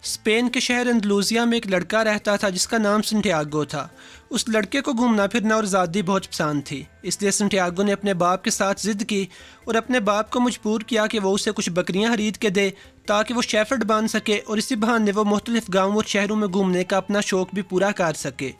Spain کے شہر اندلوزیا میں ایک لڑکا رہتا تھا جس کا نام سنٹیاگو تھا۔ اس لڑکے کو گھومنا پھرنا اور آزادی بہت پسند تھی، اس لیے سنٹیاگو نے اپنے باپ کے ساتھ ضد کی اور اپنے باپ کو مجبور کیا کہ وہ اسے کچھ بکریاں خرید کے دے تاکہ وہ شیفرڈ بن سکے اور اسی بہانے وہ مختلف گاؤں اور شہروں میں گھومنے کا اپنا شوق بھی پورا کر سکے۔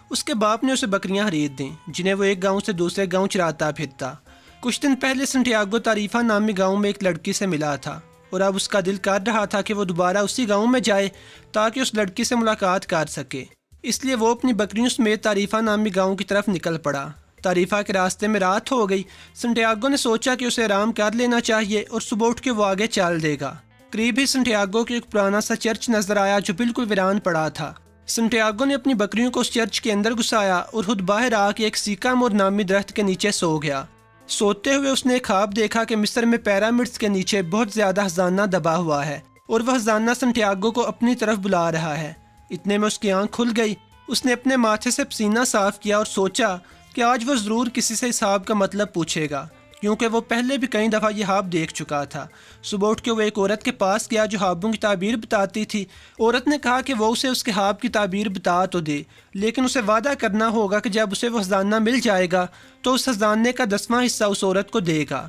اس کے باپ نے اسے بکریاں خرید دیں جنہیں وہ ایک گاؤں سے دوسرے گاؤں چراتا پھرتا۔ کچھ دن پہلے سنٹیاگو تعریفہ نامی گاؤں میں ایک لڑکی سے ملا تھا اور اب اس کا دل کر رہا تھا کہ وہ دوبارہ اسی گاؤں میں جائے تاکہ اس لڑکی سے ملاقات کر سکے۔ اس لیے وہ اپنی بکریوں سمیت تعریفہ نامی گاؤں کی طرف نکل پڑا۔ تعریفہ کے راستے میں رات ہو گئی۔ سنٹیاگو نے سوچا کہ اسے آرام کر لینا چاہیے اور صبح اٹھ کے وہ آگے چل دے گا۔ قریب ہی سنٹیاگو کو ایک پرانا سا چرچ نظر آیا جو بالکل ویران پڑا تھا۔ سنٹیاگو نے اپنی بکریوں کو اس چرچ کے اندر گھسایا اور خود باہر آ کے ایک سیکامور نامی درخت کے نیچے سو گیا۔ سوتے ہوئے اس نے ایک خواب دیکھا کہ مصر میں پیرامڈز کے نیچے بہت زیادہ خزانہ دبا ہوا ہے اور وہ خزانہ سنٹیاگو کو اپنی طرف بلا رہا ہے۔ اتنے میں اس کی آنکھ کھل گئی۔ اس نے اپنے ماتھے سے پسینہ صاف کیا اور سوچا کہ آج وہ ضرور کسی سے اس خواب کا مطلب پوچھے گا، کیونکہ وہ پہلے بھی کئی دفعہ یہ خواب دیکھ چکا تھا۔ صبح اٹھ کے وہ ایک عورت کے پاس گیا جو خوابوں کی تعبیر بتاتی تھی۔ عورت نے کہا کہ وہ اسے اس کے خواب کی تعبیر بتا تو دے، لیکن اسے وعدہ کرنا ہوگا کہ جب اسے وہ خزانہ مل جائے گا تو اس خزانے کا 10واں حصہ اس عورت کو دے گا۔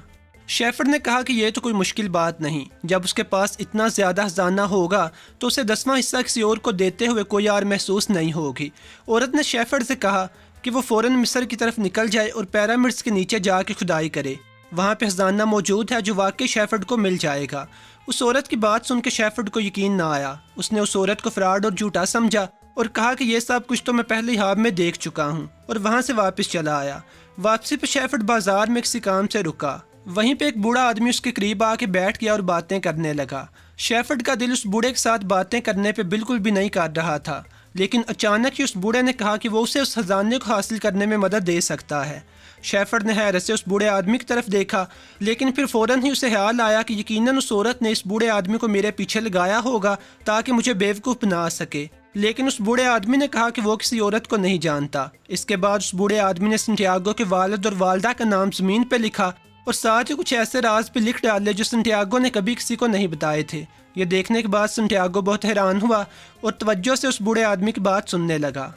شیفرڈ نے کہا کہ یہ تو کوئی مشکل بات نہیں، جب اس کے پاس اتنا زیادہ خزانہ ہوگا تو اسے 10واں حصہ کسی اور کو دیتے ہوئے کوئی یار محسوس نہیں ہوگی۔ عورت نے شیفرڈ سے کہا کہ وہ فوراً مصر کی طرف نکل جائے اور پیرامڈز کے نیچے جا کے کھدائی کرے، وہاں پہ خزانہ موجود ہے جو واقعی شیفرڈ کو مل جائے گا۔ اس عورت کی بات سن کے شیفرڈ کو یقین نہ آیا۔ اس نے اس عورت کو فراڈ اور جھوٹا سمجھا اور کہا کہ یہ سب کچھ تو میں پہلے ہی خواب میں دیکھ چکا ہوں، اور وہاں سے واپس چلا آیا۔ واپسی پہ شیفرڈ بازار میں کسی کام سے رکا۔ وہیں پہ ایک بوڑھا آدمی اس کے قریب آ کے بیٹھ گیا اور باتیں کرنے لگا۔ شیفرڈ کا دل اس بوڑھے کے ساتھ باتیں کرنے پہ بالکل بھی نہیں کر رہا تھا، لیکن اچانک ہی اس بوڑھے نے کہا کہ وہ اسے اس خزانے کو حاصل کرنے میں مدد دے سکتا ہے۔ شیفرڈ نے حیرت سے اس بوڑھے آدمی کی طرف دیکھا، لیکن پھر فوراً ہی اسے خیال آیا کہ یقیناً اس عورت نے اس بوڑھے آدمی کو میرے پیچھے لگایا ہوگا تاکہ مجھے بیوقوف بنا سکے۔ لیکن اس بوڑھے آدمی نے کہا کہ وہ کسی عورت کو نہیں جانتا۔ اس کے بعد اس بوڑھے آدمی نے سنٹیاگو کے والد اور والدہ کا نام زمین پہ لکھا اور ساتھ ہی کچھ ایسے راز پہ لکھ ڈالے جو سنٹیاگو نے کبھی کسی کو نہیں بتائے تھے۔ یہ دیکھنے کے بعد سنٹیاگو بہت حیران ہوا اور توجہ سے اس بوڑھے آدمی کی بات سننے لگا۔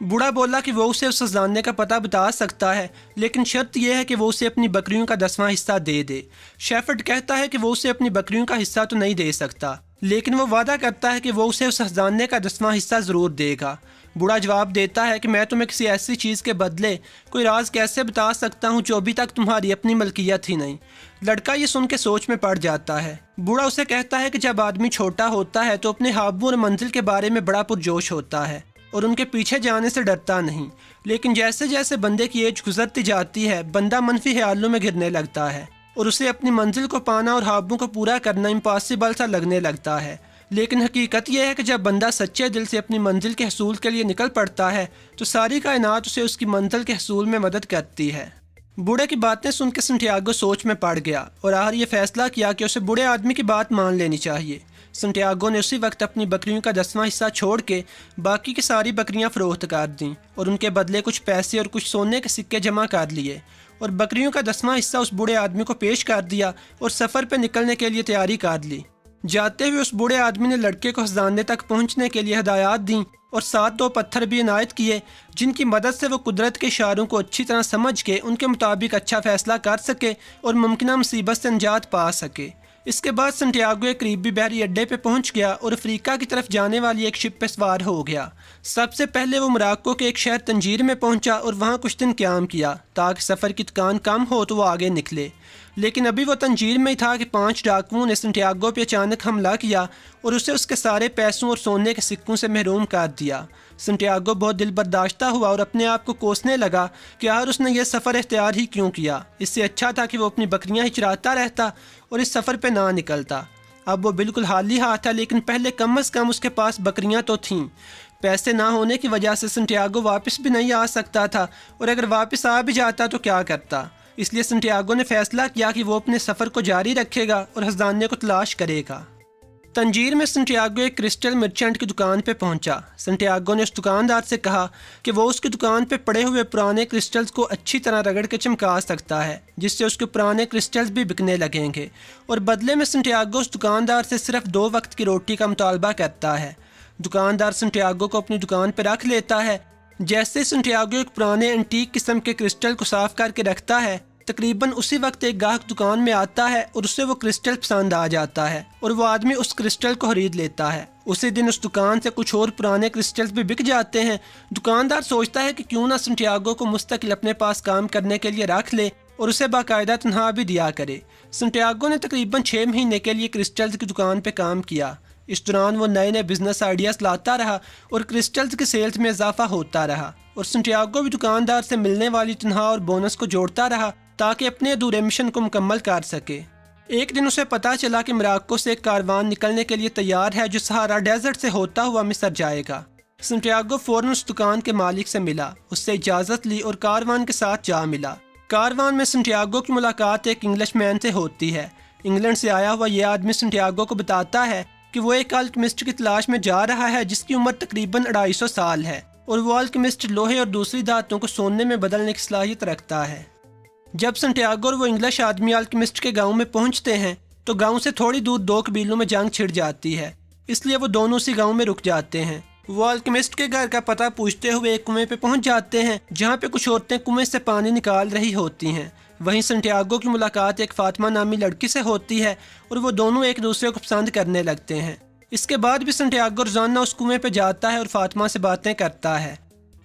بوڑھا بولا کہ وہ اسے اس خزانے کا پتہ بتا سکتا ہے، لیکن شرط یہ ہے کہ وہ اسے اپنی بکریوں کا 10واں حصہ دے دے۔ شیفرڈ کہتا ہے کہ وہ اسے اپنی بکریوں کا حصہ تو نہیں دے سکتا، لیکن وہ وعدہ کرتا ہے کہ وہ اسے اس خزانے کا 10واں حصہ ضرور دے گا۔ بوڑھا جواب دیتا ہے کہ میں تمہیں کسی ایسی چیز کے بدلے کوئی راز کیسے بتا سکتا ہوں جو ابھی تک تمہاری اپنی ملکیت ہی نہیں۔ لڑکا یہ سن کے سوچ میں پڑ جاتا ہے۔ بوڑھا اسے کہتا ہے کہ جب آدمی چھوٹا ہوتا ہے تو اپنے خوابوں اور منزل کے بارے میں بڑا پرجوش ہوتا ہے اور ان کے پیچھے جانے سے ڈرتا نہیں، لیکن جیسے جیسے بندے کی ایج گزرتی جاتی ہے بندہ منفی خیالوں میں گرنے لگتا ہے اور اسے اپنی منزل کو پانا اور خوابوں کو پورا کرنا امپاسبل سا لگنے لگتا ہے۔ لیکن حقیقت یہ ہے کہ جب بندہ سچے دل سے اپنی منزل کے حصول کے لیے نکل پڑتا ہے تو ساری کائنات اسے اس کی منزل کے حصول میں مدد کرتی ہے۔ بوڑھے کی باتیں سن کے سنٹیاگو سوچ میں پڑ گیا اور آخر یہ فیصلہ کیا کہ اسے بوڑھے آدمی کی بات مان لینی چاہیے۔ سنٹیاگو نے اسی وقت اپنی بکریوں کا 10واں حصہ چھوڑ کے باقی کی ساری بکریاں فروخت کر دیں اور ان کے بدلے کچھ پیسے اور کچھ سونے کے سکے جمع کر لیے اور بکریوں کا 10واں حصہ اس بوڑھے آدمی کو پیش کر دیا اور سفر پہ نکلنے کے لیے تیاری کر لی۔ جاتے ہوئے اس بوڑھے آدمی نے لڑکے کو خزانے تک پہنچنے کے لیے ہدایات دیں اور ساتھ 2 پتھر بھی عنایت کیے جن کی مدد سے وہ قدرت کے اشاروں کو اچھی طرح سمجھ کے ان کے مطابق اچھا فیصلہ کر سکے اور ممکنہ مصیبت سے نجات پا سکے۔ اس کے بعد سنٹیاگو ایک قریبی بحری اڈے پہ پہنچ گیا اور افریقہ کی طرف جانے والی ایک شپ پہ سوار ہو گیا۔ سب سے پہلے وہ موراکو کے ایک شہر تنجیر میں پہنچا اور وہاں کچھ دن قیام کیا تاکہ سفر کی تھکان کم ہو تو وہ آگے نکلے۔ لیکن ابھی وہ تنجیر میں ہی تھا کہ 5 ڈاکوؤں نے سنٹیاگو پہ اچانک حملہ کیا اور اسے اس کے سارے پیسوں اور سونے کے سکوں سے محروم کر دیا۔ سنٹیاگو بہت دل برداشتہ ہوا اور اپنے آپ کو کوسنے لگا کہ یار اس نے یہ سفر اختیار ہی کیوں کیا، اس سے اچھا تھا کہ وہ اپنی بکریاں ہی چراتا رہتا اور اس سفر پہ نہ نکلتا۔ اب وہ بالکل خالی ہاتھ ہے، لیکن پہلے کم از کم اس کے پاس بکریاں تو تھیں۔ پیسے نہ ہونے کی وجہ سے سنٹیاگو واپس بھی نہیں آ سکتا تھا اور اگر واپس آ بھی جاتا تو کیا کرتا۔ اس لیے سنٹیاگو نے فیصلہ کیا کہ وہ اپنے سفر کو جاری رکھے گا اور خزانے کو تلاش کرے گا۔ तंजीर में संटियागो एक क्रिस्टल मर्चेंट की दुकान पे पहुंचा। संटियागो ने उस दुकानदार से कहा कि वो उसकी दुकान पे पड़े हुए पुराने क्रिस्टल्स को अच्छी तरह रगड़ के चमका सकता है, जिससे उसके पुराने क्रिस्टल्स भी बिकने लगेंगे, और बदले में संटियागो उस दुकानदार से सिर्फ 2 वक्त की रोटी का मुतालबा करता है। दुकानदार संटियागो को अपनी दुकान पर रख लेता है। जैसे संटियागो एक पुराने एंटीक किस्म के क्रिस्टल को साफ करके रखता है, तकरीबन उसी वक्त एक गाहक दुकान में आता है और उसे वो क्रिस्टल पसंद आ जाता है और वो आदमी उस क्रिस्टल को खरीद लेता है। उसी दिन उस दुकान से कुछ और पुराने क्रिस्टल्स भी बिक जाते हैं। दुकानदार सोचता है कि क्यों ना संटियागो को मुस्तकिल अपने पास काम करने के लिए रख ले और उसे बाकायदा तनख्वाह भी दिया करे। संटियागो ने तकरीबन 6 महीने के लिए क्रिस्टल्स की दुकान पर काम किया। इस दौरान वो नए नए बिजनेस आइडियाज़ लाता रहा और क्रिस्टल्स की सेल्स में इजाफा होता रहा, और संटियागो भी दुकानदार से मिलने वाली तनख्वाह और बोनस को जोड़ता रहा ताकि अपने अधूरे मिशन को मुकम्मल कर सके। एक दिन उसे पता चला कि मोरक्को से एक कारवान निकलने के लिए तैयार है जो सहारा डेजर्ट से होता हुआ मिस्र जाएगा। संटियागो फौरन उस दुकान के मालिक से मिला, उससे इजाज़त ली और कारवान के साथ जा मिला। कारवान में संटियागो की मुलाकात एक इंग्लिश मैन से होती है। इंग्लैंड से आया हुआ यह आदमी संटियागो को बताता है कि वो एक अल्केमिस्ट की तलाश में जा रहा है जिसकी उम्र तकरीबन 250 साल है, और वो अल्केमिस्ट लोहे और दूसरी धातुओं को सोने में बदलने की सलाहियत रखता है। जब संटियागो और वो इंग्लिश आदमी अल्केमिस्ट के गांव में पहुंचते हैं तो गांव से थोड़ी दूर 2 कबीलों में जंग छिड़ जाती है, इसलिए वो दोनों उसी गांव में रुक जाते हैं। वो अल्केमिस्ट के घर का पता पूछते हुए एक कुएं पे पहुंच जाते हैं जहां पे कुछ औरतें कुएं से पानी निकाल रही होती हैं। वहीं संटियागो की मुलाकात एक फातिमा नामी लड़की से होती है और वो दोनों एक दूसरे को पसंद करने लगते हैं। इसके बाद भी संटियागो रोजाना उस कुएं पे जाता है और फातिमा से बातें करता है।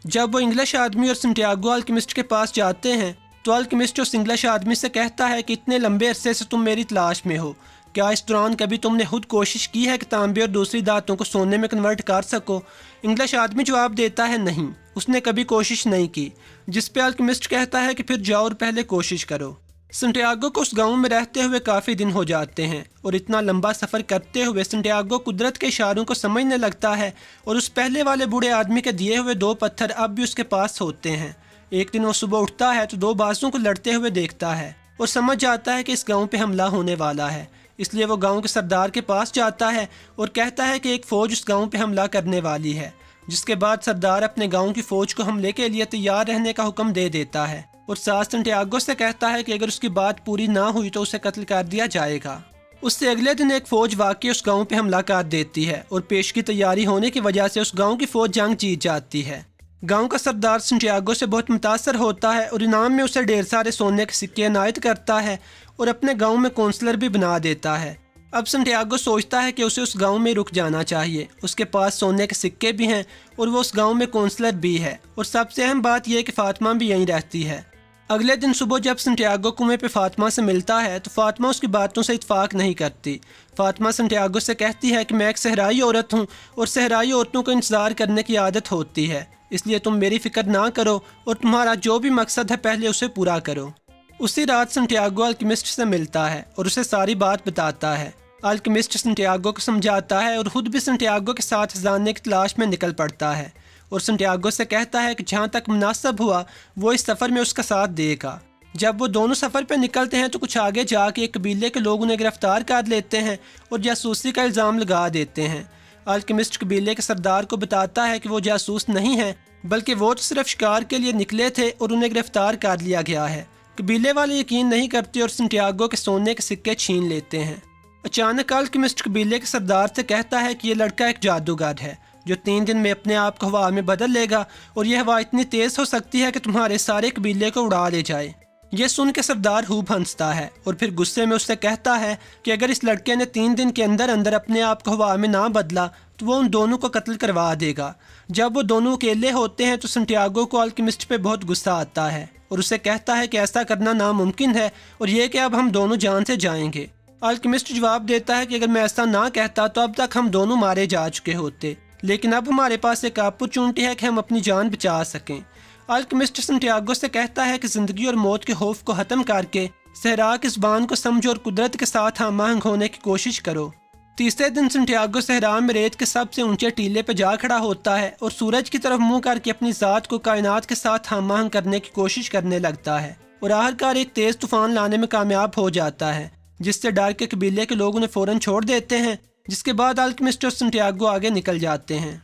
जब वो इंग्लिश आदमी और संटियागो अल्केमिस्ट के पास जाते हैं तो अल्केमिस्ट उस इंग्लिश आदमी से कहता है कि इतने लंबे अरसे से तुम मेरी तलाश में हो, क्या इस दौरान कभी तुमने खुद कोशिश की है कि तांबे और दूसरी धातुओं को सोने में कन्वर्ट कर सको? इंग्लिश आदमी जवाब देता है नहीं, उसने कभी कोशिश नहीं की, जिस पे अल्केमिस्ट कहता है कि फिर जाओ और पहले कोशिश करो। संटियागो को उस गांव में रहते हुए काफ़ी दिन हो जाते हैं और इतना लंबा सफ़र करते हुए संटियागो कुदरत के इशारों को समझने लगता है, और उस पहले वाले बूढ़े आदमी के दिए हुए 2 पत्थर अब भी उसके पास होते हैं। एक दिन वो सुबह उठता है तो 2 बाजुओं को लड़ते हुए देखता है और समझ जाता है कि इस गांव पे हमला होने वाला है, इसलिए वो गांव के सरदार के पास जाता है और कहता है कि एक फ़ौज उस गांव पे हमला करने वाली है। जिसके बाद सरदार अपने गांव की फ़ौज को हमले के लिए तैयार रहने का हुक्म दे देता है और साथ संटियागो से कहता है कि अगर उसकी बात पूरी ना हुई तो उसे कत्ल कर दिया जाएगा। उससे अगले दिन एक फ़ौज वाकई उस गाँव पर हमला कर देती है और पेश की तैयारी होने की वजह से उस गाँव की फ़ौज जंग जीत जाती है। गांव का सरदार संटियागो से बहुत मुतासर होता है और इनाम में उसे ढेर सारे सोने के सिक्के इनायत करता है और अपने गांव में कौंसलर भी बना देता है। अब संटियागो सोचता है कि उसे उस गांव में रुक जाना चाहिए, उसके पास सोने के सिक्के भी हैं और वो उस गांव में कौंसलर भी है, और सबसे अहम बात यह कि फातिमा भी यहीं रहती है। अगले दिन सुबह जब संटियागो कुएं पे फातिमा से मिलता है तो फातिमा उसकी बातों से इत्फाक नहीं करती। फातिमा संटियागो से कहती है कि मैं एक सहराई औरत हूँ और सहराई औरतों को इंतज़ार करने की आदत होती है, इसलिए तुम मेरी फिक्र ना करो और तुम्हारा जो भी मकसद है पहले उसे पूरा करो। उसी रात संटियागो अल्केमिस्ट से मिलता है और उसे सारी बात बताता है। अल्केमिस्ट संटियागो को समझाता है और ख़ुद भी संटियागो के साथ जानने की तलाश में निकल पड़ता है और संटियागो से कहता है कि जहाँ तक मुनासिब हुआ वो इस सफ़र में उसका साथ देगा। जब वो दोनों सफ़र पर निकलते हैं तो कुछ आगे जाके एक कबीले के लोग उन्हें गिरफ्तार कर लेते हैं और जासूसी का इल्ज़ाम लगा देते हैं। अल्केमिस्ट कबीले के सरदार को बताता है कि वो जासूस नहीं है, बल्कि वो तो सिर्फ शिकार के लिए निकले थे और उन्हें गिरफ्तार कर लिया गया है। कबीले वाले यकीन नहीं करते और संटियागो के सोने के सिक्के छीन लेते हैं। अचानक अल्केमिस्ट कबीले के सरदार से कहता है कि ये लड़का एक जादूगर है जो 3 दिन में अपने आप को हवा में बदल लेगा और यह हवा इतनी तेज़ हो सकती है कि तुम्हारे सारे कबीले को उड़ा ले जाए। यह सुन के सरदार खूब हंसता है और फिर गुस्से में उससे कहता है कि अगर इस लड़के ने 3 दिन के अंदर अंदर अपने आप को हवा में ना बदला तो वो उन दोनों को कत्ल करवा देगा। जब वो दोनों अकेले होते हैं तो संटियागो को अल्केमिस्ट पे बहुत गुस्सा आता है और उसे कहता है कि ऐसा करना नामुमकिन है और ये कि अब हम दोनों जान से जाएंगे। अल्केमिस्ट जवाब देता है कि अगर मैं ऐसा ना कहता तो अब तक हम दोनों मारे जा चुके होते, लेकिन अब हमारे पास एक अपॉर्चुनिटी है कि हम अपनी जान बचा सकें। अल्केमिस्ट संटियागो से कहता है कि ज़िंदगी और मौत के खौफ को ख़त्म करके सहरा की ज़बान को समझो और कुदरत के साथ हम-आहंग होने की कोशिश करो। तीसरे दिन संटियागो सहरा में रेत के सबसे ऊंचे टीले पर जा खड़ा होता है और सूरज की तरफ मुंह करके अपनी ज़ात को कायनात के साथ हम-आहंग करने की कोशिश करने लगता है और आखिरकार एक तेज़ तूफान लाने में कामयाब हो जाता है, जिससे डर के कबीले के लोग उन्हें फ़ौरन छोड़ देते हैं जिस के बाद अल्केमिस्ट और संटियागो आगे निकल जाते हैं।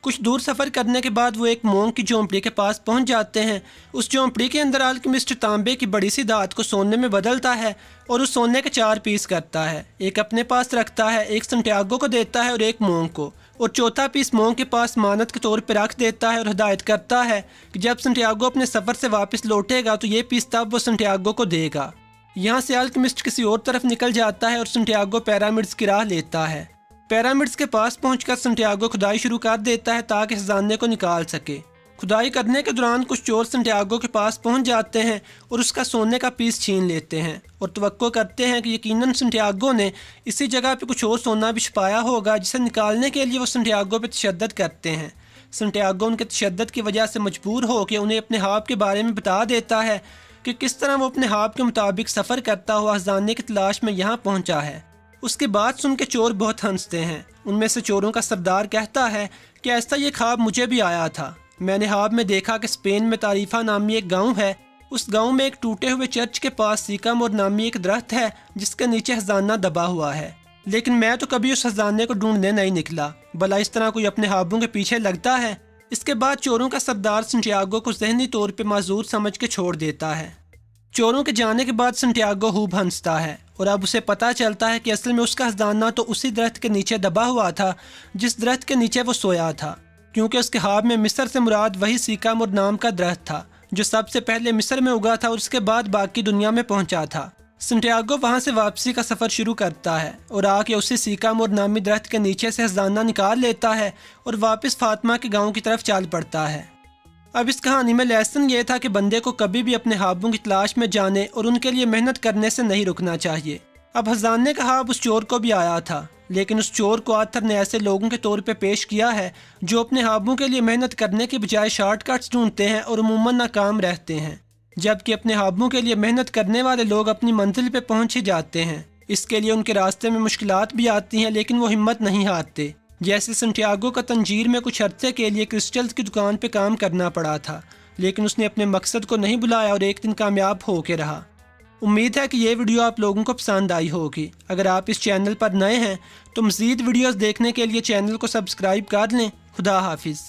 कुछ दूर सफ़र करने के बाद वो एक मोंग की झोंपड़ी के पास पहुंच जाते हैं। उस झोंपड़ी के अंदर अल्केमिस्ट तांबे की बड़ी सी धात को सोने में बदलता है और उस सोने के 4 पीस करता है। एक अपने पास रखता है, एक संटियागो को देता है और एक मोंग को, और चौथा पीस मोंग के पास मानत के तौर पर रख देता है और हिदायत करता है कि जब संटियागो अपने सफ़र से वापस लौटेगा तो ये पीस तब वो संटियागो को देगा। यहाँ से अल्केमिस्ट किसी और तरफ निकल जाता है और संटियागो पिरामिड्स की राह लेता है। पिरामिड्स के पास पहुंचकर संटियागो खुदाई शुरू कर देता है ताकि खजाने को निकाल सके। खुदाई करने के दौरान कुछ चोर संटियागो के पास पहुंच जाते हैं और उसका सोने का पीस छीन लेते हैं और तवक्को करते हैं कि यकीनन संटियागो ने इसी जगह पे कुछ और सोना भी छुपाया होगा, जिसे निकालने के लिए वो संटियागो पे तशद्दुद करते हैं। संटियागो उनके तशद्दुद की वजह से मजबूर होकर उन्हें अपने ख्वाब के बारे में बता देता है कि किस तरह वो अपने ख्वाब के मुताबिक सफ़र करता हुआ खजाने की तलाश में यहाँ पहुँचा है। उसकी बात सुन के चोर बहुत हंसते हैं। उनमें से चोरों का सरदार कहता है कि ऐसा ये ख्वाब मुझे भी आया था। मैंने ख्वाब में देखा कि स्पेन में तारीफा नामी एक गांव है। उस गांव में एक टूटे हुए चर्च के पास सीकामोर नामी एक दरख्त है जिसके नीचे खजाना दबा हुआ है, लेकिन मैं तो कभी उस खजाने को ढूंढने नहीं निकला। भला इस तरह कोई अपने ख्वाबों के पीछे लगता है। इसके बाद चोरों का सरदार संटियागो को ज़हनी तौर पर माजूर समझ के छोड़ देता है। चोरों के जाने के बाद संटियागो खूब हंसता है और अब उसे पता चलता है कि असल में उसका खजाना तो उसी दरख्त के नीचे दबा हुआ था जिस दरख्त के नीचे वो सोया था, क्योंकि उसके ख्वाब में मिस्र से मुराद वही सीकामोर नाम का दरख्त था जो सबसे पहले मिस्र में उगा था और उसके बाद बाकी दुनिया में पहुंचा था। संटियागो वहां से वापसी का सफ़र शुरू करता है और आके उसी सीकामोर नामी दरख्त के नीचे से खजाना निकाल लेता है और वापस फातिमा के गाँव की तरफ चल पड़ता है। अब इस कहानी में लेसन ये था कि बंदे को कभी भी अपने ख्वाबों की तलाश में जाने और उनके लिए मेहनत करने से नहीं रुकना चाहिए। अब खजाने का ख्वाब उस चोर को भी आया था, लेकिन उस चोर को आथर ने ऐसे लोगों के तौर पे पेश किया है जो अपने ख्वाबों के लिए मेहनत करने के बजाय शॉर्टकट्स ढूंढते हैं और अमूमन नाकाम रहते हैं, जबकि अपने ख्वाबों के लिए मेहनत करने वाले लोग अपनी मंजिल पे पहुँच ही जाते हैं। इसके लिए उनके रास्ते में मुश्किलात भी आती हैं, लेकिन वो हिम्मत नहीं हारते। जैसे संटियागो का तंजीर में कुछ अरसे के लिए क्रिस्टल्स की दुकान पे काम करना पड़ा था, लेकिन उसने अपने मकसद को नहीं बुलाया और एक दिन कामयाब होके रहा। उम्मीद है कि ये वीडियो आप लोगों को पसंद आई होगी। अगर आप इस चैनल पर नए हैं तो मज़ीद वीडियोस देखने के लिए चैनल को सब्सक्राइब कर लें। खुदा हाफिज़।